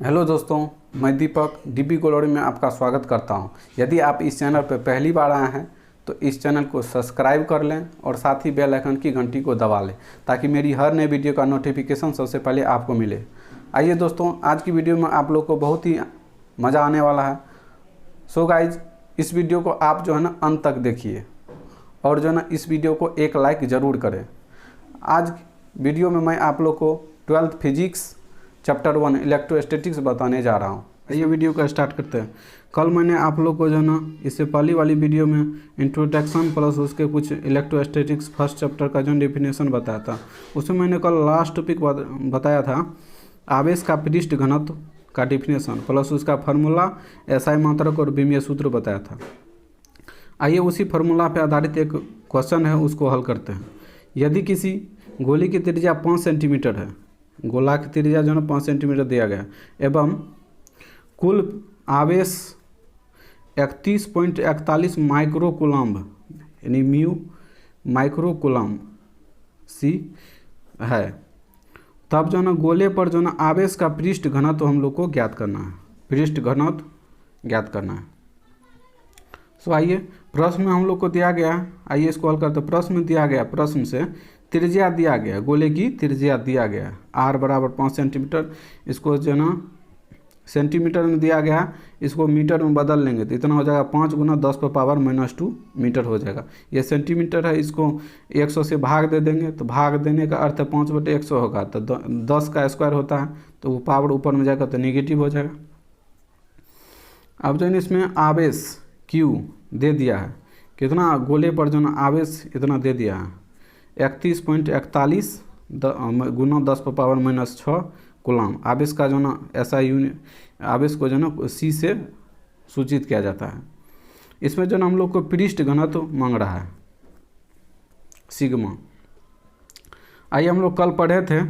Hello दोस्तों, मैं दीपक DP कोलोड़ी में आपका स्वागत करता हूं। यदि आप इस चैनल पर पहली बार आए हैं तो इस चैनल को सब्सक्राइब कर लें और साथ ही बेल आइकन की घंटी को दबा लें ताकि मेरी हर नई वीडियो का नोटिफिकेशन सबसे पहले आपको मिले। आइए दोस्तों, आज की वीडियो में आप लोग को बहुत ही मज़ा आने वाला है। सो गाइज, इस वीडियो को आप जो है ना अंत तक देखिए और जो है ना इस वीडियो को एक लाइक ज़रूर करें। आज वीडियो में मैं आप लोग को 12th फिजिक्स चैप्टर 1 इलेक्ट्रोस्टैटिक्स बताने जा रहा हूँ। ये वीडियो का स्टार्ट करते हैं। कल मैंने आप लोग को जो ना इससे पहली वाली वीडियो में इंट्रोडक्शन प्लस उसके कुछ इलेक्ट्रोस्टैटिक्स फर्स्ट चैप्टर का जो डेफिनेशन बताया था, उसमें मैंने कल लास्ट टॉपिक बताया था आवेश का पृष्ठ घनत्व का डेफिनेशन प्लस उसका फार्मूला, एसआई मात्रक और विमीय सूत्र बताया था। आइए उसी फार्मूला पर आधारित एक क्वेश्चन है, उसको हल करते हैं। यदि किसी गोली की त्रिज्या 5 सेंटीमीटर है, गोला की त्रिज्या जो है 5 सेंटीमीटर दिया गया एवं कुल आवेश 31.41 माइक्रोकूलम्ब यानी म्यू माइक्रोकूलम्ब सी है, तब जो है ना गोले पर जो है ना आवेश का पृष्ठ घनत्व हम लोग को ज्ञात करना है। पृष्ठ घनत्व ज्ञात करना है। सो आइए प्रश्न में हम लोग को दिया गया है, आइए इसको हल करते। प्रश्न में दिया गया, प्रश्न से त्रिज्या दिया गया, गोले की त्रिज्या दिया गया r बराबर 5 सेंटीमीटर। इसको जो ना सेंटीमीटर में दिया गया, इसको मीटर में बदल लेंगे तो इतना हो जाएगा 5 × 10⁻⁻² मीटर हो जाएगा। ये सेंटीमीटर है, इसको 100 से भाग दे देंगे तो भाग देने का अर्थ है 5/100 होगा, तो 10 का स्क्वायर होता है तो वो पावर ऊपर में जाएगा तो नेगेटिव हो जाएगा। अब जो इसमें आवेश Q दे दिया है, कितना गोले पर जो ना आवेश इतना दे दिया है 31.41 × 10⁻⁻6 कूलम। आवेश का जो ना ऐसा यूनिट, आवेश को जो ना C से सूचित किया जाता है। इसमें जो ना हम लोग को पृष्ठ घनत्व मांग रहा है सिग्मा। आइए हम लोग कल पढ़े थे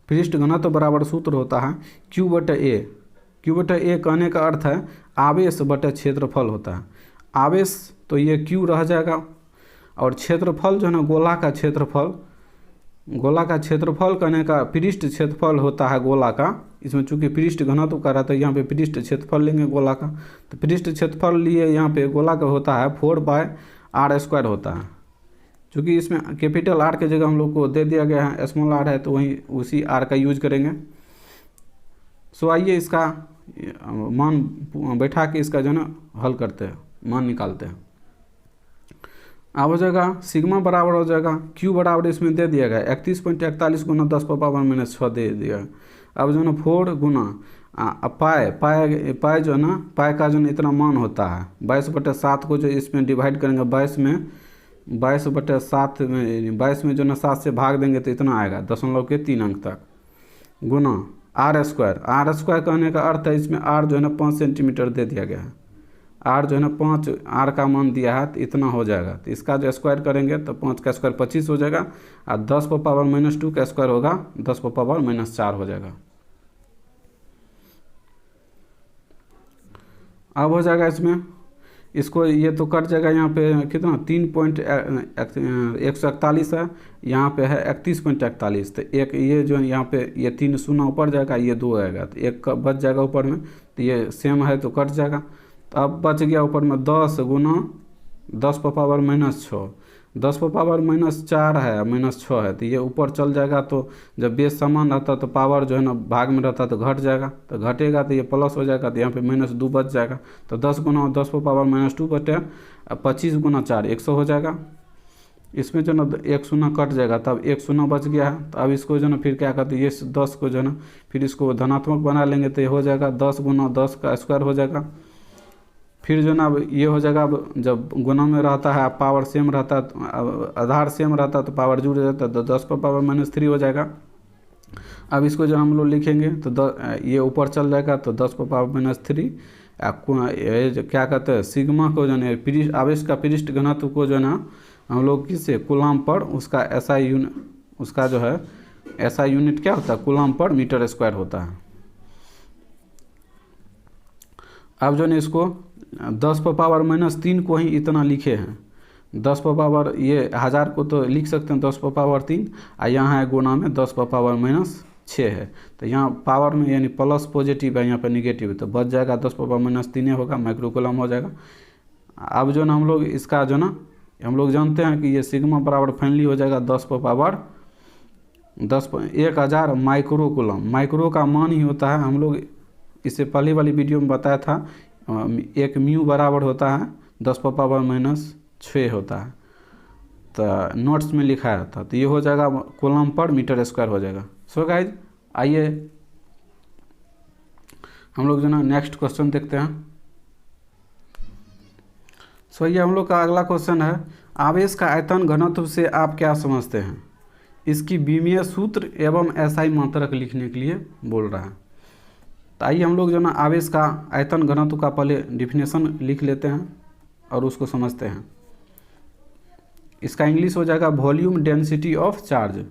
पृष्ठ घनत्व बराबर सूत्र होता है Q/A। Q/A कहने का अर्थ है आवेश बटे क्षेत्रफल होता है। आवेश तो ये Q रह जाएगा और क्षेत्रफल जो है ना गोला का क्षेत्रफल, गोला का क्षेत्रफल कहने का पृष्ठ क्षेत्रफल होता है गोला का। इसमें चूंकि पृष्ठ घनत्व का रहता है, यहाँ पे पृष्ठ क्षेत्रफल लेंगे गोला का, तो पृष्ठ क्षेत्रफल लिए यहाँ पे गोला का होता है 4/r² होता है। चूँकि इसमें कैपिटल R के जगह हम लोग को दे दिया गया है स्मॉल r है, तो वहीं उसी r का यूज करेंगे। सो आइए इसका मान बैठा के इसका जो है ना हल करते हैं, मान निकालते हैं। अब हो जाएगा सिग्मा बराबर हो जाएगा Q बराबर इसमें दे दिया गया 31.41 × 10⁻⁻6 दे दिया। अब जो है ना 4 गुना पाए जो है ना पाए का जो है इतना मान होता है 22/7 को जो इसमें डिवाइड करेंगे 22 में 22/7 में 22 में जो है ना 7 से भाग देंगे तो इतना आएगा 0.3 अंक तक गुना r² कहने का अर्थ है इसमें r जो है ना 5 सेंटीमीटर दे दिया गया है। r जो है ना 5 r का मान दिया है तो इतना हो जाएगा, तो इसका जो स्क्वायर करेंगे तो 5 का स्क्वायर 25 हो जाएगा और 10⁻⁻² का स्क्वायर होगा 10⁻⁻4 हो जाएगा। अब हो जाएगा इसमें, इसको ये तो कट जाएगा, यहाँ पे कितना 3.141 है, यहाँ पे है 31.41, तो एक ये जो यहाँ पे ये 3 शून्य ऊपर जाएगा, ये 2 आएगा तो एक बच जाएगा ऊपर में, तो ये सेम है तो कट जाएगा। तो अब बच गया ऊपर में 10 × 10⁻⁻6, 10⁻⁻4 है -6 है, तो ये ऊपर चल जाएगा। तो जब बेस समान रहता तो पावर जो है ना भाग में रहता तो घट जाएगा, तो घटेगा तो ये प्लस हो जाएगा, तो यहाँ पे -2 बच जाएगा। तो 10 × 10⁻⁻2 बटे 25 × 4 100 हो जाएगा। इसमें जो ना एक शून्य कट जाएगा, तब एक शून्य बच गया है। तो अब इसको जो ना फिर क्या करते हैं, ये 10 को जो है ना फिर इसको धनात्मक बना लेंगे तो ये हो जाएगा 10 × 10 का स्क्वायर हो जाएगा। फिर जो ना अब ये हो जाएगा, अब जब गुना में रहता है पावर सेम रहता है, आधार सेम रहता है तो पावर जुड़ जाता है, तो 10⁻⁻3 हो जाएगा। अब इसको जब हम लोग लिखेंगे तो ये ऊपर चल जाएगा तो 10⁻⁻3 क्या कहते हैं सिग्मा को जो है आवेश का पृष्ठ घनत्व को जो है ना हम लोग किससे कूलम पर उसका SI यूनिट, उसका जो है SI यूनिट क्या होता है कूलम पर मीटर स्क्वायर होता है। अब जो है इसको 10⁻⁻3 को ही इतना लिखे हैं, 10 ये 1000 को तो लिख सकते हैं 10⁻3 और यहाँ है गुना में 10⁻⁻3 6 है। तो यहाँ पावर में यानी प्लस पॉजिटिव है, यहाँ पर निगेटिव है, तो बच जाएगा 10⁻³ होगा, माइक्रोकुलम हो जाएगा। अब जो ना हम लोग इसका जो ना हम लोग जानते हैं कि ये सिग्मा बराबर फाइनली हो जाएगा 10⁻10 माइक्रोकुलम। माइक्रो का मान ही होता है, हम लोग इससे पहले वाली वीडियो में बताया था, एक म्यू बराबर होता है 10⁻⁻6 होता है, तो नोट्स में लिखाया था। तो ये हो जाएगा कूलम पर मीटर स्क्वायर हो जाएगा। सो गाइज आइए हम लोग जो ना नेक्स्ट क्वेश्चन देखते हैं। सो ये हम लोग का अगला क्वेश्चन है, आवेश का आयतन घनत्व से आप क्या समझते हैं? इसकी बीमीय सूत्र एवं एसआई मात्रक लिखने के लिए बोल रहा है। तो आइए हम लोग जो ना आवेश का आयतन घनत्व का पहले डिफिनेशन लिख लेते हैं और उसको समझते हैं। इसका इंग्लिश हो जाएगा वॉल्यूम डेंसिटी ऑफ चार्ज।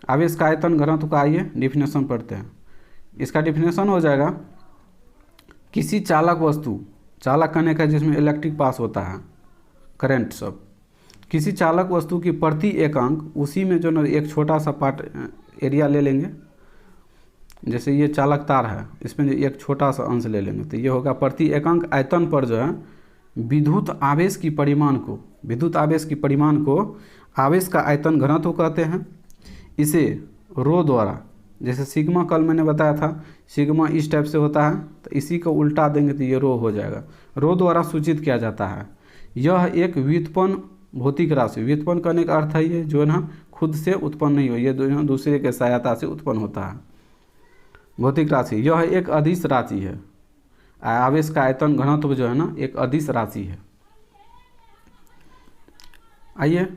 आवेश का आयतन घनत्व का आइए डिफिनेशन पढ़ते हैं। इसका डिफिनेशन हो जाएगा, किसी चालक वस्तु, चालक कहने का जिसमें इलेक्ट्रिक पास होता है, करंट सब, किसी चालक वस्तु की प्रति एकांक, उसी में जो ना एक छोटा सा पार्ट एरिया ले लेंगे, जैसे ये चालक तार है, इसमें जो एक छोटा सा अंश ले लेंगे, तो ये होगा प्रति एकांक आयतन पर जो है विद्युत आवेश की परिमाण को, विद्युत आवेश की परिमाण को आवेश का आयतन घनत्व कहते हैं। इसे रो द्वारा, जैसे सिग्मा कल मैंने बताया था, सिग्मा इस टाइप से होता है, तो इसी को उल्टा देंगे तो ये रो हो जाएगा। रो द्वारा सूचित किया जाता है। यह एक व्युत्पन्न भौतिक राशि, व्युत्पन्न करने का अर्थ है ये जो है ना खुद से उत्पन्न नहीं हो, ये दूसरे के सहायता से उत्पन्न होता है भौतिक राशि। यह एक अदिश राशि है। आवेश का आयतन घनत्व जो है ना एक अदिश राशि है। आइए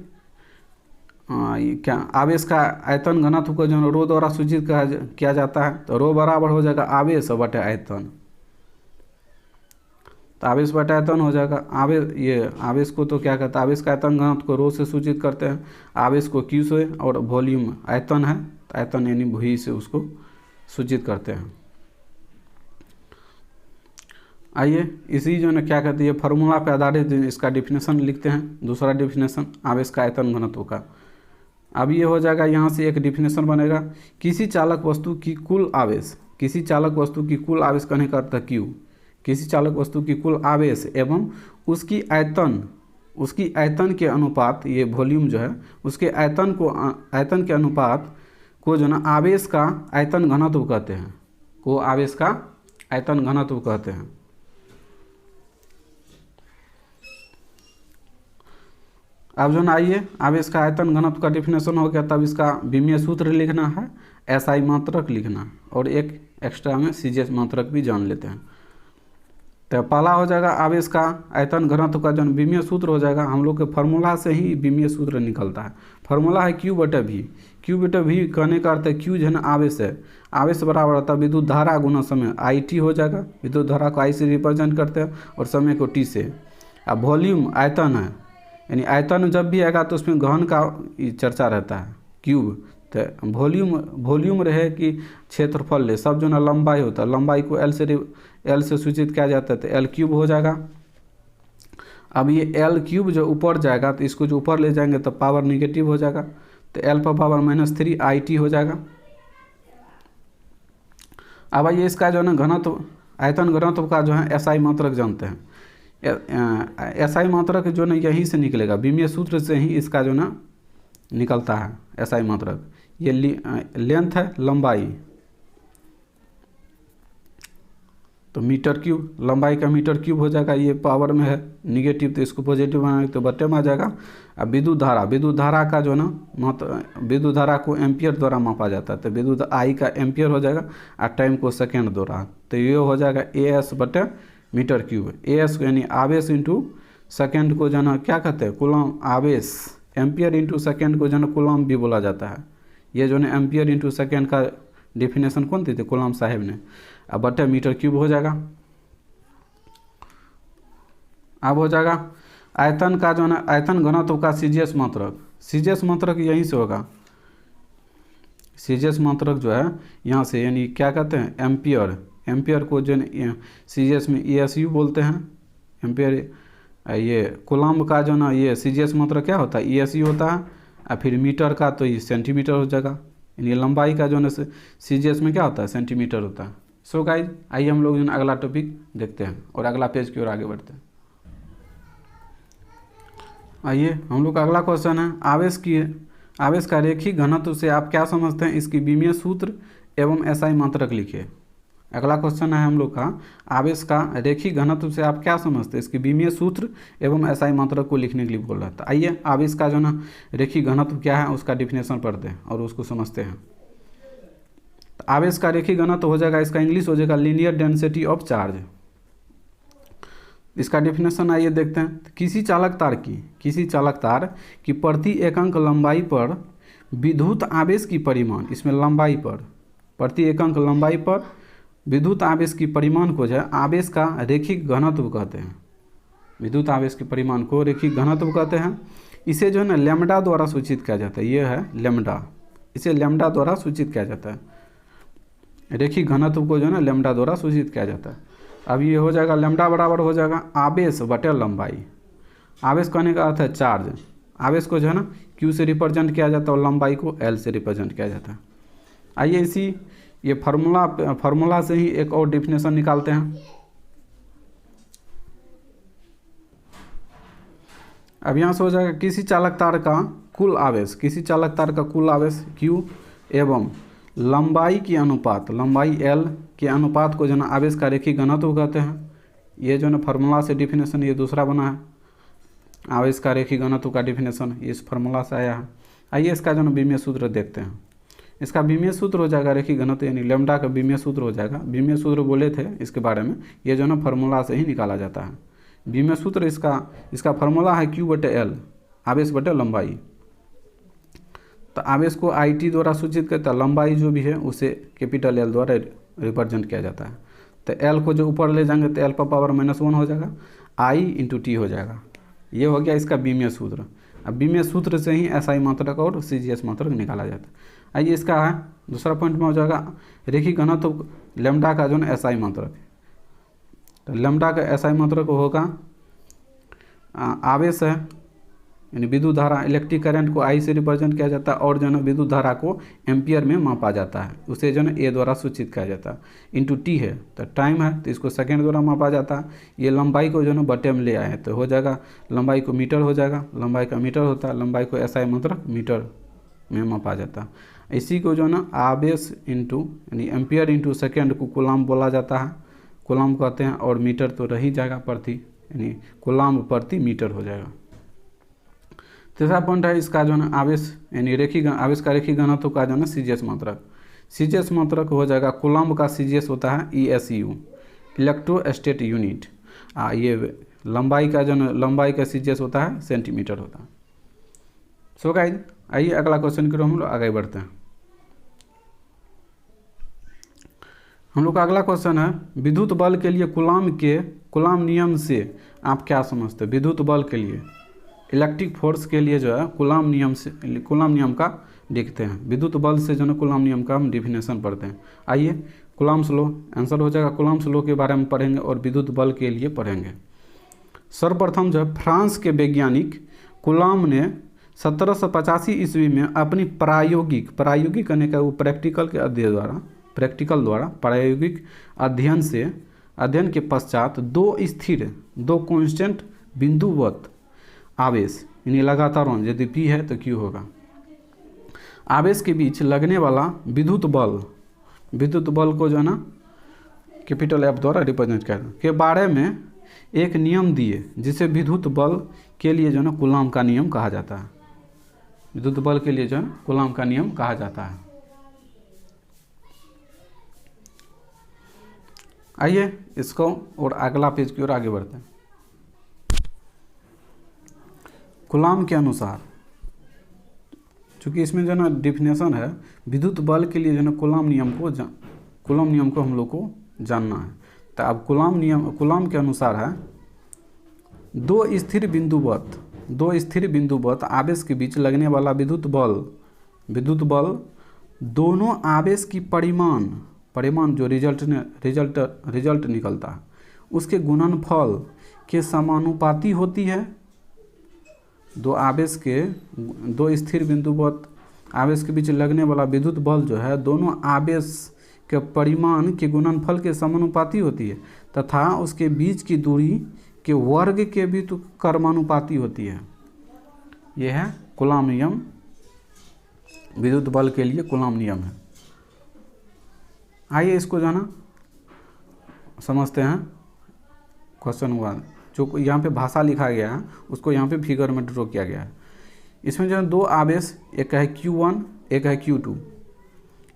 क्या आवेश का आयतन घनत्व को जो है रो द्वारा सूचित किया जाता है, तो रो बराबर हो जाएगा आवेश बटे आयतन। तो आवेश बटे आयतन हो जाएगा। ये आवेश को तो क्या कहता है, आवेश का आयतन घनत्व को रो से सूचित करते हैं, आवेश को क्यू से, और वॉल्यूम आयतन है, तो आयतन यानी भी से उसको सूचित करते हैं। आइए इसी जो है क्या कहते हैं, फार्मूला पे आधारित इसका डिफिनेशन लिखते हैं। दूसरा डिफिनेशन आवेश का आयतन घनत्व का, अब ये हो जाएगा, यहाँ से एक डिफिनेशन बनेगा, किसी चालक वस्तु की कुल आवेश, किसी चालक वस्तु की कुल आवेश कहने का अर्थ क्यू, किसी चालक वस्तु की कुल आवेश एवं उसकी आयतन के अनुपात, ये वॉल्यूम जो है उसके आयतन के अनुपात को जो ना आवेश का आयतन घनत्व कहते हैं, को आवेश का आयतन घनत्व कहते हैं। अब जो ना आइए आवेश का आयतन घनत्व का डिफिनेशन हो गया, तब इसका बीमीय सूत्र लिखना है, एसआई मात्रक लिखना, और एक एक्स्ट्रा में सीजीएस मात्रक भी जान लेते हैं। तो पहला हो जाएगा आवेश का आयतन घनत्व का जो बीमीय सूत्र हो जाएगा, हम लोग के फार्मूला से ही बीमीय सूत्र निकलता है। फार्मूला है क्यू बटे वी। क्यू बटे वी कहने का अर्थ है क्यू जो है ना आवेश है, आवेश बराबर होता है विद्युत धारा गुना समय, आई टी हो जाएगा। विद्युत धारा को आई से रिप्रेजेंट करते हैं और समय को टी से। अब वॉल्यूम आयतन है, यानी आयतन जब भी आएगा तो उसमें घन का चर्चा रहता है, क्यूब। तो वॉल्यूम रहे कि क्षेत्रफल ले, सब जो ना लंबाई होता है, लंबाई को एल से सूचित किया जाता है, तो एल क्यूब हो जाएगा। अब ये एल क्यूब जो ऊपर जाएगा तो इसको जो ऊपर ले जाएंगे तो पावर निगेटिव हो जाएगा, तो एल पर पावर -3 IT हो जाएगा। अब आइए इसका जो है ना घनत्व, आयतन घनत्व का जो है एसआई मात्रक जानते हैं। एसआई मात्रक जो ना यहीं से निकलेगा, बीमीय सूत्र से ही इसका जो ना निकलता है एसआई मात्रक। ये लेंथ है, लंबाई, तो मीटर क्यूब, लंबाई का मीटर क्यूब हो जाएगा। ये पावर में है निगेटिव, तो इसको पॉजिटिव बनाएंगे तो बटे में आ जाएगा। अब विद्युत धारा का जो ना विद्युत धारा को एम्पियर द्वारा मापा जाता है, तो विद्युत आई का एम्पियर हो जाएगा और टाइम को सेकेंड द्वारा, तो ये हो जाएगा AS बटे मीटर क्यूब। AS यानी आवेश इंटू सेकेंड को जो ना क्या कहते हैं, कूलम आवेश। एम्पियर इंटू सेकेंड को जो ना कूलम भी बोला जाता है। ये जो ना एम्पियर इंटू सेकेंड का डिफिनेशन कौन दी थी, कूलम साहब ने। अब बटे मीटर क्यूब हो जाएगा। अब हो जाएगा आयतन का जो ना आयतन घनत्व का सीजीएस मात्रक। सीजीएस मात्रक यहीं से होगा, सीजीएस मात्रक जो है यहाँ से, यानी क्या कहते हैं एम्पियर। एम्पियर को जो सीजीएस में ESU बोलते हैं एम्पियर। ये कूलम का जो ना ये सीजीएस मात्रक क्या होता है, ESU होता है। और फिर मीटर का तो ये सेंटीमीटर हो जाएगा। यानी लंबाई का जो है CGS में क्या होता है, सेंटीमीटर होता है। सो गाइज आइए हम लोग जो है अगला टॉपिक देखते हैं और अगला पेज की ओर आगे बढ़ते हैं। आइए हम लोग का अगला क्वेश्चन है, आवेश का रेखीय घनत्व से आप क्या समझते हैं, इसकी बीमीय सूत्र एवं SI मात्रक लिखिए। अगला क्वेश्चन है हम लोग का, आवेश का रेखीय घनत्व से आप क्या समझते हैं, इसकी बीमीय सूत्र एवं SI मात्रक को लिखने के लिए बोल रहा था। आइए आवेश का जो ना रेखीय घनत्व क्या है उसका डिफिनेशन पढ़ते हैं और उसको समझते हैं। तो आवेश का रेखीय घनत्व हो जाएगा, इसका इंग्लिश हो जाएगा लीनियर डेंसिटी ऑफ चार्ज। इसका डिफिनेशन आइए देखते हैं। किसी चालक तार की प्रति एकांक लंबाई पर विद्युत आवेश की परिमाण, इसमें लंबाई पर, प्रति एकांक लंबाई पर विद्युत आवेश की परिमाण को जो है आवेश का रेखिक घनत्व कहते हैं। विद्युत आवेश के परिमाण को रेखिक घनत्व कहते हैं। इसे जो है ना लैम्ब्डा द्वारा सूचित किया जाता है, ये है लैम्ब्डा, इसे लैम्ब्डा द्वारा सूचित किया जाता है। रेखिक घनत्व को जो है ना लैम्ब्डा द्वारा सूचित किया जाता है। अब ये हो जाएगा लैम्ब्डा बराबर हो जाएगा आवेश बटे लंबाई। आवेश कहने का अर्थ है चार्ज। आवेश को जो है ना Q से रिप्रेजेंट किया जाता है और लंबाई को L से रिप्रेजेंट किया जाता है। आइए इसी ये फार्मूला से ही एक और डिफिनेशन निकालते हैं। अब यहाँ से हो जाएगा किसी चालक तार का कुल आवेश Q एवं लंबाई की अनुपात, लंबाई L के अनुपात को जो ना आवेश का रेखीय घनत्व कहते हैं। ये जो ना फार्मूला से डिफिनेशन ये दूसरा बना है, आवेश का रेखीय घनत्व का डिफिनेशन इस फार्मूला से आया है। आइए इसका जो ना बीमीय सूत्र देखते हैं। इसका बीमीय सूत्र हो जाएगा रेखीय घनत्व यानी लैम्ब्डा का बीमीय सूत्र हो जाएगा। बीमीय सूत्र बोले थे इसके बारे में, ये जो ना फार्मूला से ही निकाला जाता है। बीमीय सूत्र इसका फार्मूला है Q बटे L, आवेश बटे लंबाई। तो आवेश को IT द्वारा सूचित करता है, लंबाई जो भी है उसे कैपिटल L द्वारा रिप्रेजेंट किया जाता है। तो L को जो ऊपर ले जाएंगे तो L पर पावर -1 हो जाएगा, I × T हो जाएगा। ये हो गया इसका बीमीय सूत्र। अब बीमीय सूत्र से ही SI मात्रक और CGS मात्रक निकाला जाता है। आइए इसका है दूसरा पॉइंट में हो जाएगा रेखीय घनत्व लैम्ब्डा का जो है SI मात्रक। तो लैम्ब्डा का SI मात्रक होगा आवेश है यानी विद्युत धारा, इलेक्ट्रिक करंट को I से रिप्रेजेंट किया जाता है और जो है विद्युत धारा को एम्पियर में मापा जाता है, उसे जो है A द्वारा सूचित किया जाता है। इंटू T है तो टाइम है तो इसको सेकेंड द्वारा मापा जाता है। ये लंबाई को जो है बटे में ले आए तो हो जाएगा लंबाई को मीटर हो जाएगा, लंबाई का मीटर होता है, लंबाई को SI मात्रक मीटर में मापा जाता है। इसी को जो है ना आवेश इंटू यानी एम्पियर इंटू सेकेंड को कूलाम बोला जाता है, कूलाम कहते हैं, और मीटर तो रह ही जाएगा प्रति यानी कूलाम प्रति मीटर हो जाएगा। तीसरा पॉइंट है इसका जो है आवेश यानी आवेश का रेखीय घनत्व का जो है CGS मात्रक। CGS मात्रक हो जाएगा कूलाम का CGS होता है ESU, इलेक्ट्रोस्टैटिक यूनिट। ये लंबाई का जो है लंबाई का CGS होता है सेंटीमीटर होता है। सो गाइस आइए अगला क्वेश्चन की ओर हम लोग आगे बढ़ते हैं। हम लोग का अगला क्वेश्चन है विद्युत बल के लिए कूलाम नियम से आप क्या समझते हैं। विद्युत बल के लिए इलेक्ट्रिक फोर्स के लिए जो है कूलाम नियम का देखते हैं। विद्युत बल से जो है कूलाम नियम का हम डिफिनेशन पढ़ते हैं। आइए कूलाम्स लॉ आंसर हो जाएगा। कूलाम्स लॉ के बारे में पढ़ेंगे और विद्युत बल के लिए पढ़ेंगे। सर्वप्रथम जो है फ्रांस के वैज्ञानिक कूलाम ने 1785 ईस्वी में अपनी प्रायोगिक करने का वो प्रैक्टिकल द्वारा प्रायोगिक अध्ययन के पश्चात दो कांस्टेंट बिंदुवत आवेश यानी लगातार यदि P है तो Q होगा, आवेश के बीच लगने वाला विद्युत बल को जो है ना कैपिटल F द्वारा रिप्रेजेंट किया के बारे में एक नियम दिए जिसे विद्युत बल के लिए जो है ना कूलाम का नियम कहा जाता है। विद्युत बल के लिए जो है कूलाम का नियम कहा जाता है। आइए इसको और अगला पेज की ओर आगे बढ़ते हैं। कूलाम के अनुसार, चूँकि इसमें जो ना डिफिनेशन है विद्युत बल के लिए जो ना कूलाम नियम को हम लोग को जानना है। तो अब कूलाम के अनुसार है दो स्थिर बिंदुवत आवेश के बीच लगने वाला विद्युत बल दोनों आवेश की परिमाण जो रिजल्ट निकलता है उसके गुणनफल के समानुपाती होती है। दो स्थिर बिंदुवत आवेश के बीच लगने वाला विद्युत बल जो है दोनों आवेश के परिमाण के गुणनफल के समानुपाती होती है तथा उसके बीच की दूरी के वर्ग के भी तो कर्मानुपाती होती है। यह है कूलॉम नियम, विद्युत बल के लिए कूलॉम नियम है। आइए इसको जो है ना समझते हैं। क्वेश्चन हुआ जो यहाँ पे भाषा लिखा गया है उसको यहाँ पे फिगर में ड्रॉ किया गया है। इसमें जो है दो आवेश, एक है Q1 एक है Q2,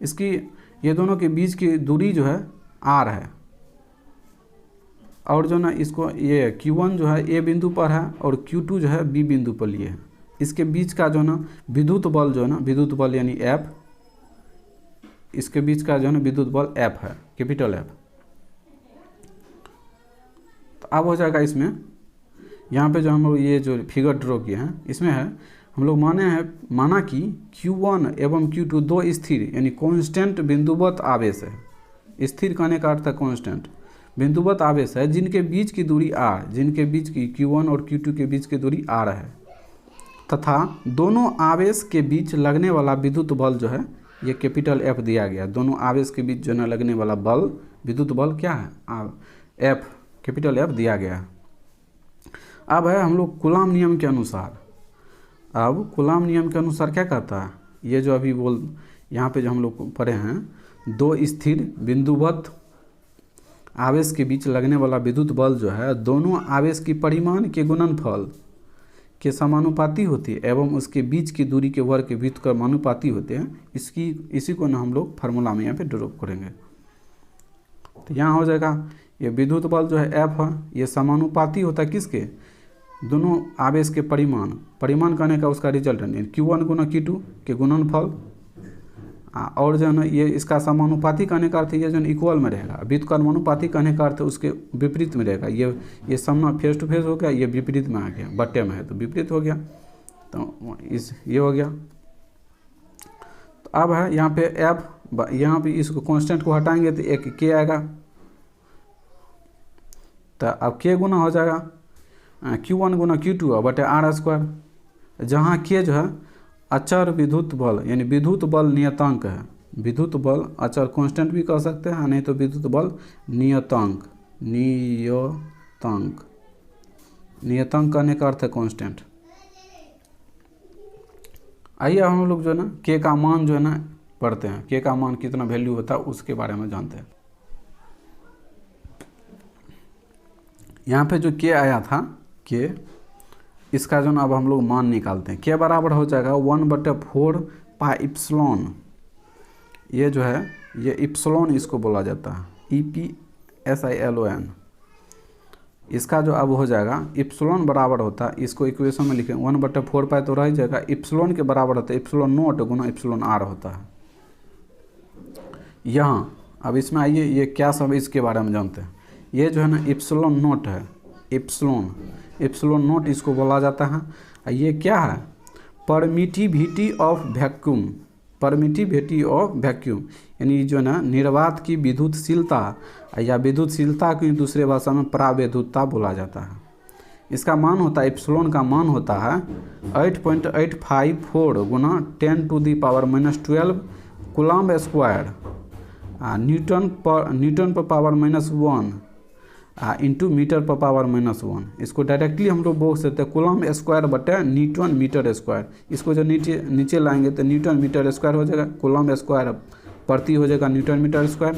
इसकी ये दोनों के बीच की दूरी जो है R है और जो ना इसको ये Q1 जो है A बिंदु पर है और Q2 जो है B बिंदु पर लिए है। इसके बीच का जो ना विद्युत बल जो है ना, विद्युत बल यानी F, इसके बीच का जो है ना विद्युत बल F है, कैपिटल F। तो अब हो जाएगा इसमें यहाँ पे जो हम लोग ये जो फिगर ड्रॉ किए हैं इसमें है हम लोग माना कि Q1 एवं Q2 दो स्थिर यानी कांस्टेंट बिंदुवत आवेश है। स्थिर कहने का अर्थ है कांस्टेंट बिंदुवत आवेश है जिनके बीच की दूरी R, जिनके बीच की Q1 और Q2 के बीच की दूरी R है तथा दोनों आवेश के बीच लगने वाला विद्युत बल जो है ये कैपिटल F दिया गया। दोनों आवेश के बीच जो है लगने वाला बल, विद्युत बल क्या है, F, कैपिटल F दिया गया। अब है हम लोग कूलॉम नियम के अनुसार, अब कूलॉम नियम के अनुसार क्या कहता है, ये जो अभी यहाँ पे जो हम लोग पढ़े हैं, दो स्थिर बिंदुवत आवेश के बीच लगने वाला विद्युत बल जो है दोनों आवेश की परिमाण के गुणनफल के समानुपाती होती है एवं उसके बीच की दूरी के वर्ग के व्युत्क्रमानुपाती होते हैं। इसी को ना हम लोग फार्मूला में यहाँ पे ड्रॉ करेंगे। तो यहाँ हो जाएगा ये विद्युत बल जो है F है, ये समानुपाती होता है किसके, दोनों आवेश के परिमाण करने का उसका रिजल्ट है Q1 गुना Q2 के गुणनफल, और जो है ना ये इसका समानुपाती कहने का अर्थ ये जो है इक्वल में रहेगा। व्युत्क्रमानुपाती कहने का अर्थ उसके विपरीत में रहेगा। ये सामना फेस टू फेस हो गया, ये विपरीत में आ गया, बट्टे में है तो विपरीत हो गया, तो ये हो गया। तो अब है यहाँ पे F, यहाँ पे इसको कांस्टेंट को हटाएंगे तो एक K आएगा, तो अब K गुना हो जाएगा Q1 गुना Q2 बटे R², जहाँ K जो है अचर विद्युत बल यानी विद्युत बल नियतांक है। विद्युत बल अचर कांस्टेंट भी कह सकते हैं, नहीं तो विद्युत बल नियतांक, नियतांक कहने का अर्थ है कांस्टेंट। आइए हम लोग जो है ना K का मान जो है ना पढ़ते हैं, K का मान कितना वैल्यू होता है उसके बारे में जानते हैं। यहाँ पे जो K आया था K, इसका जो ना अब हम लोग मान निकालते हैं। K बराबर हो जाएगा 1/4 पाई इप्सिलॉन, ये जो है ये इप्सिलॉन इसको बोला जाता है, EPSILON। इसका जो अब हो जाएगा इप्सिलॉन बराबर होता है, इसको इक्वेशन में लिखें 1/4 पाई तो रह जाएगा, इप्सिलॉन के बराबर होता है ε0 गुना ε/r होता है। यहाँ अब इसमें आइए ये क्या सब इसके बारे में जानते हैं। ये जो है ना ε0 है, ε0 इसको बोला जाता है। ये क्या है, permittivity of vacuum, permittivity of vacuum यानी जो है ना निर्वात की विद्युतशीलता या विद्युतशीलता की दूसरे भाषा में परावैद्युतता बोला जाता है। इसका मान होता है, एप्सिलॉन का मान होता है 8.854 गुना 10⁻⁻12 कूलॉम्ब स्क्वायर न्यूटन पर पावर -1 इंटू मीटर पर पावर -1। इसको डायरेक्टली हम लोग बोल सकते हैं कूलॉम्ब स्क्वायर बटे न्यूटन मीटर स्क्वायर। इसको जो नीचे लाएंगे तो न्यूटन मीटर स्क्वायर हो जाएगा, कूलॉम्ब स्क्वायर प्रति हो जाएगा न्यूटन मीटर स्क्वायर।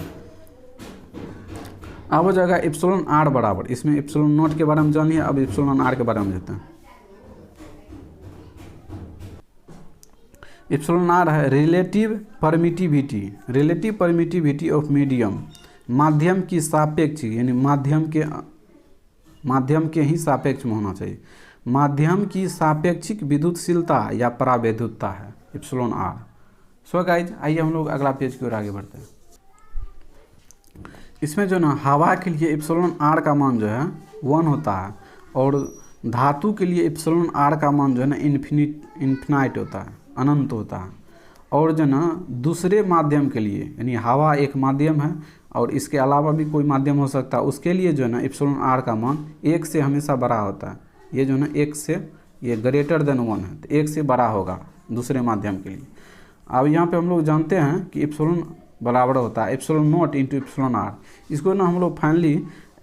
अब हो जाएगा ε/r बराबर, इसमें ε0 के बारे में जानिए, अब ε/r के बारे में जानते हैं। ε/r है रिलेटिव परमिटिविटी ऑफ मीडियम, माध्यम की सापेक्ष यानी माध्यम के ही सापेक्ष में होना चाहिए, माध्यम की सापेक्षिक विद्युतशीलता या परावैद्युतता है ε/r। सो गाइज आइए हम लोग अगला पेज की ओर आगे बढ़ते हैं। इसमें जो ना हवा के लिए ε/r का मान जो है 1 होता है और धातु के लिए ε/r का मान जो है ना इन्फिनाइट होता है, अनंत होता है। और जो ना दूसरे माध्यम के लिए यानी हवा एक माध्यम है और इसके अलावा भी कोई माध्यम हो सकता है, उसके लिए जो है ना ε/r का मान 1 से हमेशा बड़ा होता है। ये जो है ना 1 से ये ग्रेटर देन 1 है तो 1 से बड़ा होगा दूसरे माध्यम के लिए। अब यहाँ पे हम लोग जानते हैं कि एप्सिलॉन बराबर होता है epsilon not into epsilon R. इसको ना हम लोग finally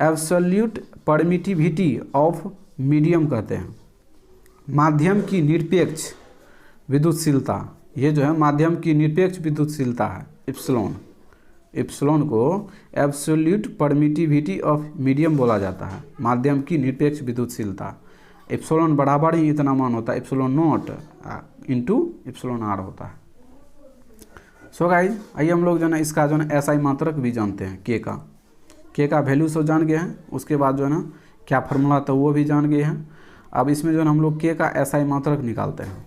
absolute permittivity of medium कहते हैं, माध्यम की निरपेक्ष विद्युतशीलता। ये जो है माध्यम की निरपेक्ष विद्युतशीलता है एप्सिलॉन। एप्सिलॉन को एब्सोल्यूट परमिटिविटी ऑफ मीडियम बोला जाता है, माध्यम की निरपेक्ष विद्युतशीलता। एप्सिलॉन बराबर ही इतना मान होता है epsilon not into epsilon R होता है। सो गाइज आइए हम लोग जो है इसका जो है एसआई मात्रक भी जानते हैं, के का वैल्यू सब जान गए हैं। उसके बाद जो है ना क्या फार्मूला था वो भी जान गए हैं। अब इसमें जो है हम लोग के का एसआई मात्रक निकालते हैं।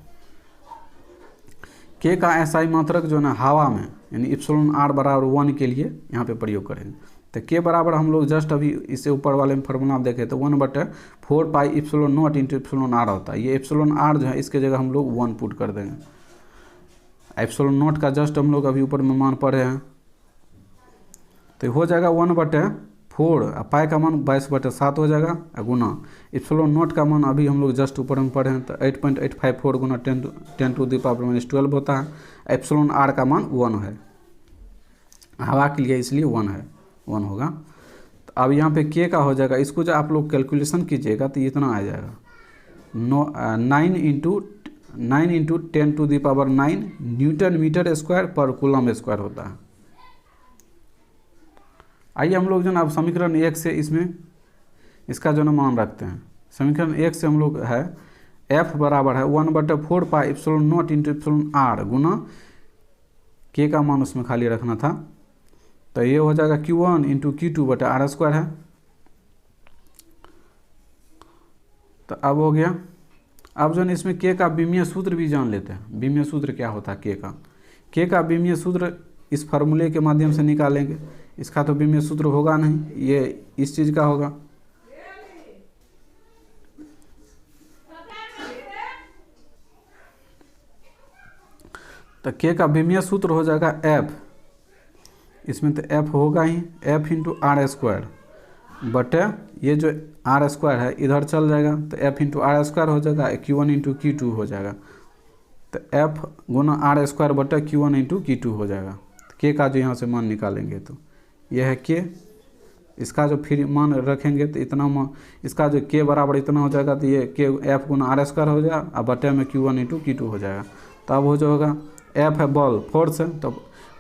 के का एसआई मात्रक जो है ना हवा में यानी एप्सिलॉन आर बराबर 1 के लिए यहाँ पे प्रयोग करेंगे। तो के बराबर हम लोग जस्ट अभी इससे ऊपर वाले में फार्मूला देखे तो 1/4 pi epsilon not into epsilon R होता है। ये एप्सिलॉन आर जो है इसके जगह हम लोग 1 पुट कर देंगे। एप्सिलॉन नॉट का जस्ट हम लोग अभी ऊपर में मान पढ़े हैं तो हो जाएगा 1/4 पाई का मान 22/7 हो जाएगा गुना एप्सिलॉन नॉट का मान अभी हम लोग जस्ट ऊपर में पढ़े हैं तो 8.854 गुना 10 टू द पावर -12 होता है। एप्सिलॉन आर का मान 1 है, हवा के लिए इसलिए 1 होगा। तो अब यहाँ पे के का हो जाएगा, इसको जो आप लोग कैलकुलेशन कीजिएगा तो इतना आ जाएगा 9 into 10 to the power 9 newton metre square पर कूलम स्क्वायर होता है। आइए हम लोग जो ना अब समीकरण 1 से इसमें इसका जो ना मान रखते हैं। समीकरण 1 से हम लोग है F बराबर है 1/4 pi epsilon not into epsilon R गुना के का मान उसमें खाली रखना था तो ये हो जाएगा Q1 इंटू Q2/r² है। तो अब हो गया। अब जो है इसमें के का विमीय सूत्र भी जान लेते हैं। विमीय सूत्र क्या होता है के का विमीय सूत्र इस फार्मूले के माध्यम से निकालेंगे। इसका तो विमीय सूत्र होगा नहीं, ये इस चीज़ का होगा। तो के का विमीय सूत्र हो जाएगा F, इसमें तो F होगा ही F इंटू r² बटे ये जो r² है इधर चल जाएगा तो F इंटू r² हो जाएगा, Q1 इंटू Q2 हो जाएगा। तो F गुना r² बटे Q1 इंटू Q2 हो जाएगा। तो के का जो यहाँ से मान निकालेंगे तो यह है के, इसका जो फिर मान रखेंगे तो इतना मान इसका जो के बराबर इतना हो जाएगा तो ये के F गुना r² हो जाएगा और बटे में Q1 इंटू Q2 हो जाएगा। तब हो जाएगा F है बल फोर्स है, तो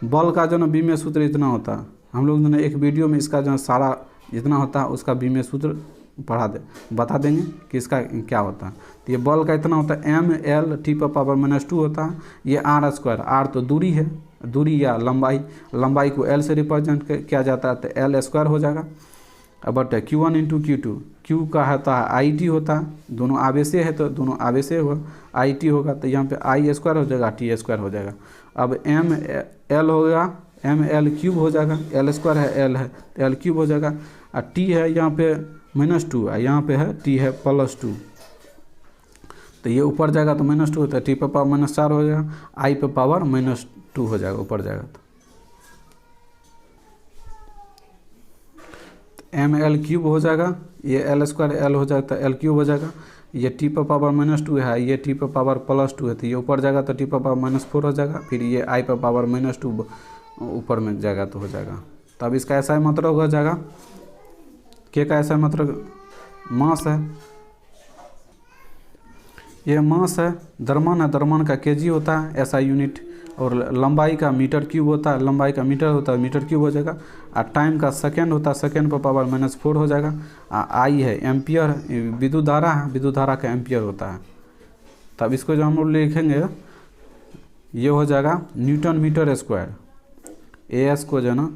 बल का जो ना विमीय सूत्र इतना होता है। हम लोग जो ना एक वीडियो में इसका जो सारा जितना होता है उसका विमीय सूत्र बता देंगे कि इसका क्या होता है। तो ये बल का इतना होता है mL/T⁻² होता है। ये r², r तो दूरी है, दूरी या लंबाई को L से रिप्रेजेंट किया जाता है तो L² हो जाएगा। अब बटे Q1 इंटू Q2, Q का होता है IT होता है, दोनों आवेशे है तो दोनों आवेशे होगा IT होगा तो यहाँ पे I² हो जाएगा T² हो जाएगा। अब mL हो गया mL³ हो जाएगा, L² है L है तो L³ हो जाएगा और T है यहाँ पे -2 और यहाँ पे है T है +2 तो ये ऊपर जाएगा तो -2 होता है, T⁻⁻4 हो जाएगा, I⁻2 हो जाएगा ऊपर जाएगा तो mL³ हो जाएगा। ये L² L हो जाएगा तो L³ हो जाएगा। ये T⁻⁻2 है, ये T⁻+2 है तो ये ऊपर जाएगा तो T⁻⁻4 हो जाएगा, फिर ये I⁻2 ऊपर में जाएगा तो हो जाएगा। तो अब इसका ऐसा मतलब हो जाएगा के का ऐसा मतलब मास है, ये मास है, द्रव्यमान है, द्रव्यमान का kg होता है ऐसा यूनिट, और लंबाई का मीटर³ होता है, लंबाई का मीटर होता है मीटर³ हो जाएगा, और टाइम का सेकंड होता है, सेकंड पर पावर -4 हो जाएगा। आई है एम्पियर, विद्युत धारा है, विद्युत धारा का एम्पियर होता है। तब इसको जो हम लोग लिखेंगे ये हो जाएगा न्यूटन मीटर स्क्वायर। AS को जो है ना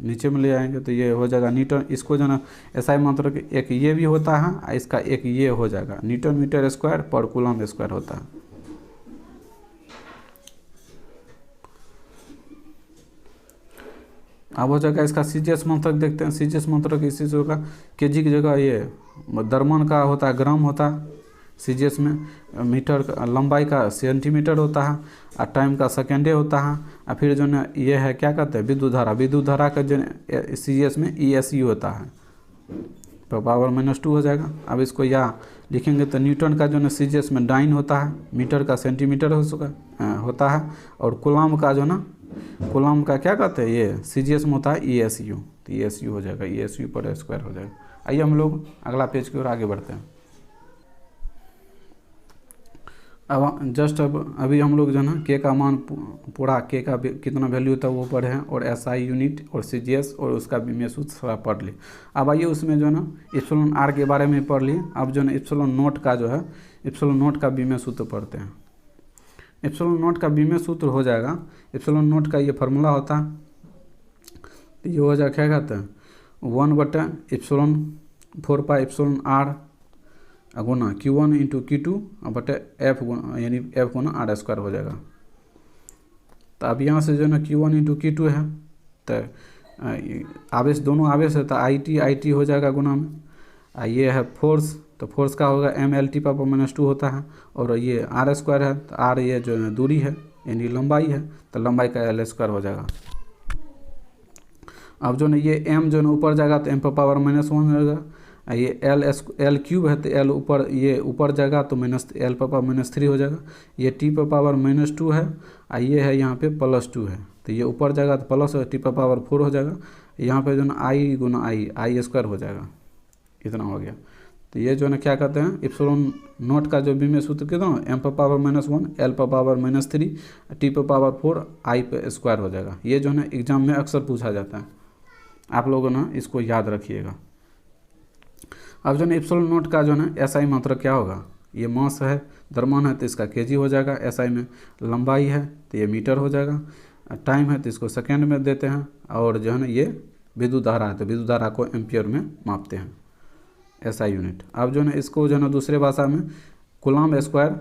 नीचे में ले आएंगे तो ये हो जाएगा न्यूटन, इसको जो ना ऐसा मतलब एक ये भी होता है, इसका एक ये हो जाएगा न्यूटन मीटर स्क्वायर पर कूलम स्क्वायर होता है। अब हो जाएगा इसका CGS मात्रक देखते हैं। CGS मात्रक इसी से होगा, kg की जगह ये द्रव्यमान का होता है ग्राम होता है CGS में, मीटर का लंबाई का सेंटीमीटर होता है, और टाइम का सेकेंडे होता है, और फिर जो है ये है क्या कहते हैं विद्युत धारा, विद्युत धारा का जो CGS में ESE होता है तो पावर -2 हो जाएगा। अब इसको या लिखेंगे तो न्यूटन का जो है CGS में डाइन होता है, मीटर का सेंटीमीटर होता है। और कूलम्ब का जो ना, कूलम्ब का क्या कहते हैं, ये सीजीएस में होता है ESU, तो ESU हो जाएगा, ESU पर स्क्वायर हो जाएगा। आइए हम लोग अगला पेज की ओर आगे बढ़ते हैं। अब जस्ट अभी हम लोग जो है ना के का मान पूरा के का कितना वैल्यू था वो पढ़े हैं, और SI यूनिट और CGS और उसका बीमीय सूत्र सारा पढ़ लिए। अब आइए उसमें जो है ना इप्सिलॉन R के बारे में पढ़ लिए। अब जो है ना इप्सिलॉन नोट का जो है, इप्सिलॉन नोट का बीमीय सूत्र पढ़ते हैं। इप्सिलॉन नोट का बीमीय सूत्र हो जाएगा, इप्सिलॉन नोट का ये फार्मूला होता है, तो ये हो जाएगा, क्या कहते हैं, 1/4πε R गुना Q1 × Q2 बटे F गुना, यानी F गुना R² हो जाएगा। तो अब यहाँ से जो है ना Q1 × Q2 है, तो आवेश दोनों आवेश है, तो IT हो जाएगा गुना में। ये है फोर्स, तो फोर्स का होगा mLT⁻² होता है, और ये R² है, तो R ये जो है दूरी है यानी लंबाई है, तो लंबाई का L² हो जाएगा। अब जो है ये m जो है ऊपर जाएगा तो m⁻⁻1 हो जाएगा। ये L³ है, तो L ऊपर, ये ऊपर जाएगा तो L⁻³ हो जाएगा। ये T⁻² है, ये है यहाँ पे +2 है, तो ये ऊपर जाएगा तो प्लस T⁻4 हो जाएगा। यहाँ पे जो है I गुना I² हो जाएगा, इतना हो गया। तो ये जो है क्या कहते हैं, इप्सिलॉन नोट का जो बीमीय सूत्र कितना, m⁻⁻1 L⁻³ T⁻4 I² हो जाएगा। ये जो है ना एग्जाम में अक्सर पूछा जाता है, आप लोगों ना इसको याद रखिएगा। अब जो है इप्सिलॉन नोट का जो है SI मात्रक क्या होगा, ये मास है, द्रव्यमान है तो इसका kg हो जाएगा, SI में लंबाई है तो ये मीटर हो जाएगा, टाइम है तो इसको सेकेंड में देते हैं, और जो है ना ये विद्युत धारा है तो विद्युत धारा को एम्पियर में मापते हैं, SI यूनिट। अब जो है इसको जो है दूसरे भाषा में कूलम्ब स्क्वायर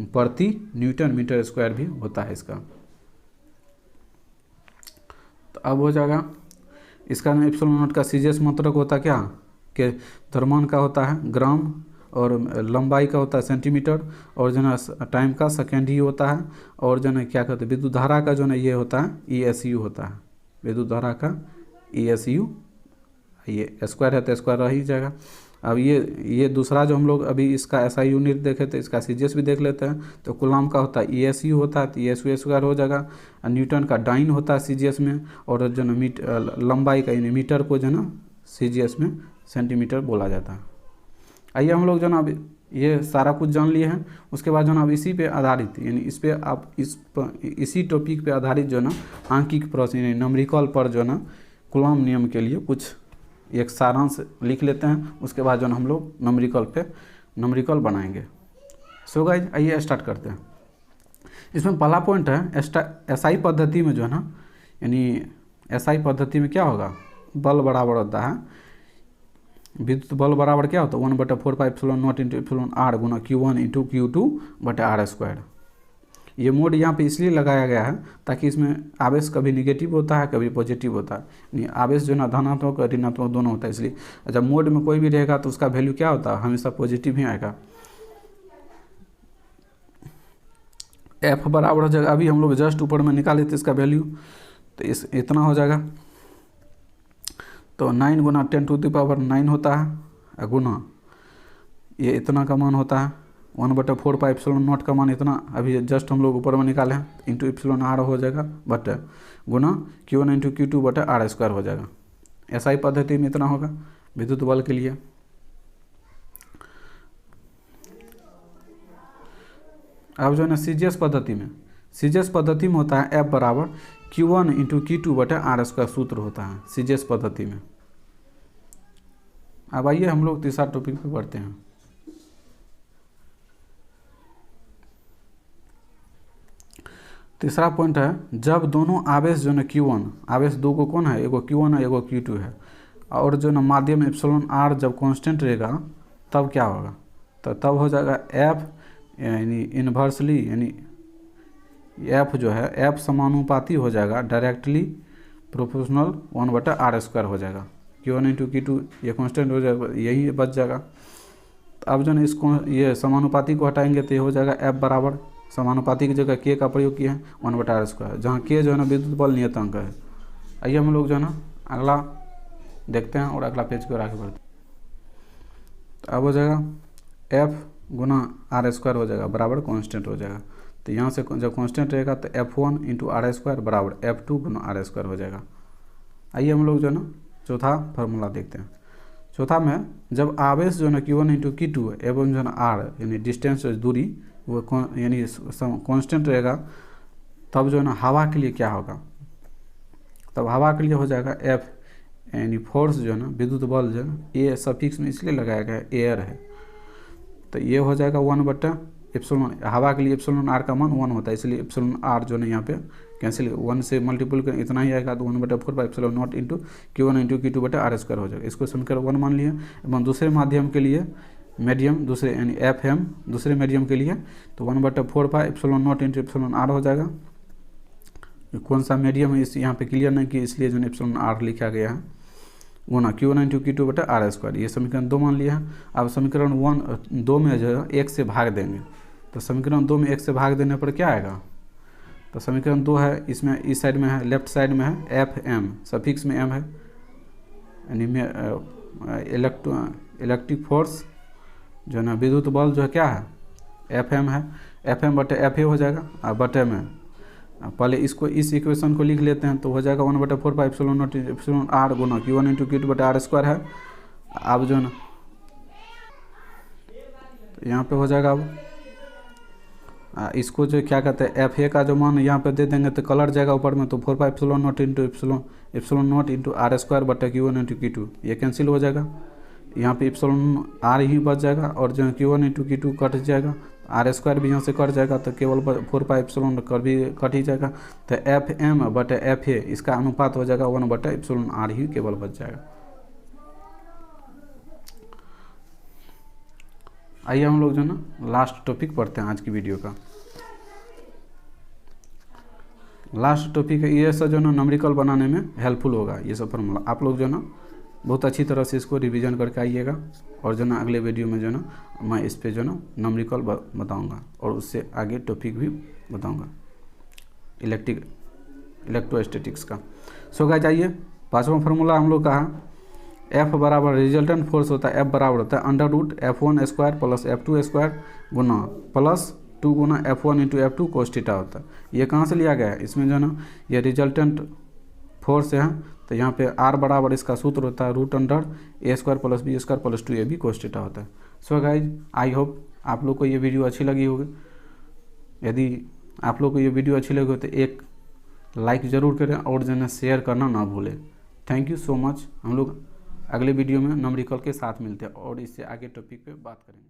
प्रति न्यूटन मीटर स्क्वायर भी होता है इसका। तो अब हो जाएगा इसका ना इप्सिलॉन नोट का CGS मात्रक होता क्या, कि द्रव्यमान का होता है ग्राम, और लंबाई का होता है सेंटीमीटर, और जो है टाइम का सेकेंड ही होता है, और जो है क्या कहते हैं विद्युत धारा का जो है ये होता है ESU होता है, विद्युत धारा का ESU, ये स्क्वायर है तो स्क्वायर रह ही जाएगा। अब ये दूसरा जो हम लोग अभी इसका SI यूनिट देखे तो इसका CGS भी देख लेते हैं। तो कूलम्ब का होता है ESU होता है, तो ESU² हो जाएगा। न्यूटन का डाइन होता है CGS में, और जो है लंबाई का यानी मीटर को जो है ना CGS में सेंटीमीटर बोला जाता है। आइए हम लोग जो ना अब ये सारा कुछ जान लिए हैं, उसके बाद जो ना अब इसी पे आधारित, यानी इस पे आप इसी टॉपिक पे आधारित जो ना आंकिक प्रश्न यानी न्यूमेरिकल पर जो ना कूलम्ब नियम के लिए कुछ एक सारांश लिख लेते हैं। उसके बाद जो ना हम लोग न्यूमेरिकल बनाएंगे। सो गाइस आइए स्टार्ट करते हैं। इसमें पहला पॉइंट है SI पद्धति में जो है ना, यानी SI पद्धति में क्या होगा, बल बराबर होता है, विद्युत बल बराबर क्या होता है 1/4πε0 × इप्सिलॉन R गुना Q1 × Q2 बटे R²। ये मोड यहाँ पे इसलिए लगाया गया है ताकि इसमें आवेश कभी निगेटिव होता है कभी पॉजिटिव होता है, यानी आवेश जो है ना धनात्मक और ऋणात्मक दोनों होता है। इसलिए जब मोड में कोई भी रहेगा तो उसका वैल्यू क्या होता है, हमेशा पॉजिटिव ही आएगा। F बराबर हो जाएगा, अभी हम लोग जस्ट ऊपर में निकाले थे इसका वैल्यू, तो इतना हो जाएगा। तो 9 गुना 10⁹ होता है, गुना ये इतना का मान होता है 1/4πε0 का मान इतना अभी जस्ट हम लोग ऊपर में निकाले हैं, इंटू इप्सिलॉन R हो जाएगा, बट गुना Q1 × Q2 बटे R² हो जाएगा। SI पद्धति में इतना होगा विद्युत बल के लिए। अब जो है ना CGS पद्धति में होता है F बराबर Q1 × Q2 बटे R² सूत्र होता है CGS पद्धति में। अब आइए हम लोग तीसरा टॉपिक पे बढ़ते हैं। तीसरा पॉइंट है जब दोनों आवेश जो है Q1, आवेश दो को कौन है, एगो Q1 है एगो Q2 है, और जो ना माध्यम इप्सिलॉन R जब कांस्टेंट रहेगा तब क्या होगा, तो तब हो जाएगा F यानी इन्वर्सली, यानी F जो है F समानुपाती हो जाएगा डायरेक्टली प्रोपोर्शनल 1/R² हो जाएगा। Q1 × Q2 ये कांस्टेंट हो जाएगा, यही बच जाएगा। तो अब जो है इसको ये समानुपाती को हटाएंगे तो ये हो जाएगा F बराबर, समानुपाती की जगह K का प्रयोग किया है 1/R², जहाँ K जो है ना विद्युत बल नियतांक है। आइए हम लोग जो है ना अगला देखते हैं और अगला पेज की ओर आगे बढ़ते हैं। तो अब हो जाएगा F गुना R² हो जाएगा बराबर कांस्टेंट हो जाएगा। तो यहाँ से जब कांस्टेंट रहेगा तो F1 इंटू आर स्क्वायर बराबर F2 गुना आर स्क्वायर हो जाएगा। आइए हम लोग जो है ना चौथा फार्मूला देखते हैं। चौथा में जब आवेश जो है ना Q1 इंटू Q2 एवं जो है ना R यानी डिस्टेंस दूरी वो यानी कांस्टेंट रहेगा, तब जो है ना हवा के लिए क्या होगा, तब हवा के लिए हो जाएगा F यानी फोर्स जो है ना विद्युत बल जो है ए सफिक्स में इसलिए लगाया गया है, एयर है, तो ये हो जाएगा 1/एप्सिलॉन। हवा के लिए एप्सिलॉन आर का मान 1 होता है, इसलिए एप्सिलॉन आर जो है यहाँ पे कैंसिल 1 से मल्टीपल कर इतना ही आएगा, तो 1/4 into Q1 into Q2/r square हो जाएगा। इसको समीकरण 1 मान लिया। एवं दूसरे माध्यम के लिए मीडियम दूसरे यानी FM दूसरे मीडियम के लिए तो 1/4 एप्सिलॉन इंटू एप्सिलॉन आर हो जाएगा। कौन सा मीडियम है इस यहाँ पे क्लियर नहीं कि, इसलिए जो है एप्सिलॉन आर लिखा गया है गुना Q1 इंटू Q2/r स्क्वायर। ये समीकरण 2 मान लिया है। अब समीकरण 2 में जो है 1 से भाग देंगे, तो समीकरण 2 में 1 से भाग देने पर क्या आएगा, तो समीकरण 2 है, इसमें इस साइड में है, लेफ्ट साइड में है FM सफिक्स में M है, यानी इलेक्ट्रिक फोर्स जो है ना विद्युत बल जो है क्या है FM है, FM/FA हो जाएगा। और बटे में पहले इसको इस इक्वेशन को लिख लेते हैं, तो हो जाएगा 1/4 एप्सिलॉन आर गुना Q1 इंटू Q2/r स्क्वायर है। अब जो है ना तो यहाँ पे हो जाएगा, अब इसको जो क्या कहते हैं FA का जो मान यहाँ पे दे देंगे तो कलर जाएगा ऊपर में, तो 4 epsilon not into R square बटे Q1 इंटू Q2 ये कैंसिल हो जाएगा। यहाँ पे एप्सिलॉन आर ही बच जाएगा और जो Q1 इंटू Q2 कट जाएगा, आर स्क्वायर भी यहाँ से कट जाएगा, तो केवल 4 एप्सिलॉन भी कट ही जाएगा, तो FM बटे FA इसका अनुपात हो जाएगा 1/एप्सिलॉन ही केवल बच जाएगा। आइए हम लोग जो ना लास्ट टॉपिक पढ़ते हैं आज की वीडियो का। लास्ट टॉपिक है ये सब जो ना न्यूमेरिकल बनाने में हेल्पफुल होगा। ये सब फार्मूला आप लोग जो ना बहुत अच्छी तरह से इसको रिवीजन करके आइएगा, और जो ना अगले वीडियो में जो ना मैं इस पे जो ना न्यूमेरिकल बताऊंगा और उससे आगे टॉपिक भी बताऊंगा इलेक्ट्रोस्टैटिक्स का। सो गाइस आइए पांचवा फार्मूला हम लोग का है F बराबर रिजल्टेंट फोर्स होता है, F बराबर होता है √F1 square plus F2 square गुना प्लस 2 गुना F1 into F2 cos theta होता है। ये कहाँ से लिया गया है, इसमें जो है ना ये रिजल्टेंट फोर्स है, तो यहाँ पे R बराबर इसका सूत्र होता है √A square plus B square plus 2AB cos theta होता है। सो गाइज आई होप आप लोग को ये वीडियो अच्छी लगी होगी। यदि आप लोग को ये वीडियो अच्छी लगी हो तो एक लाइक ज़रूर करें और जो है शेयर करना ना भूलें। Thank you so much. हम लोग अगले वीडियो में न्यूमेरिकल के साथ मिलते हैं और इससे आगे टॉपिक पे बात करेंगे।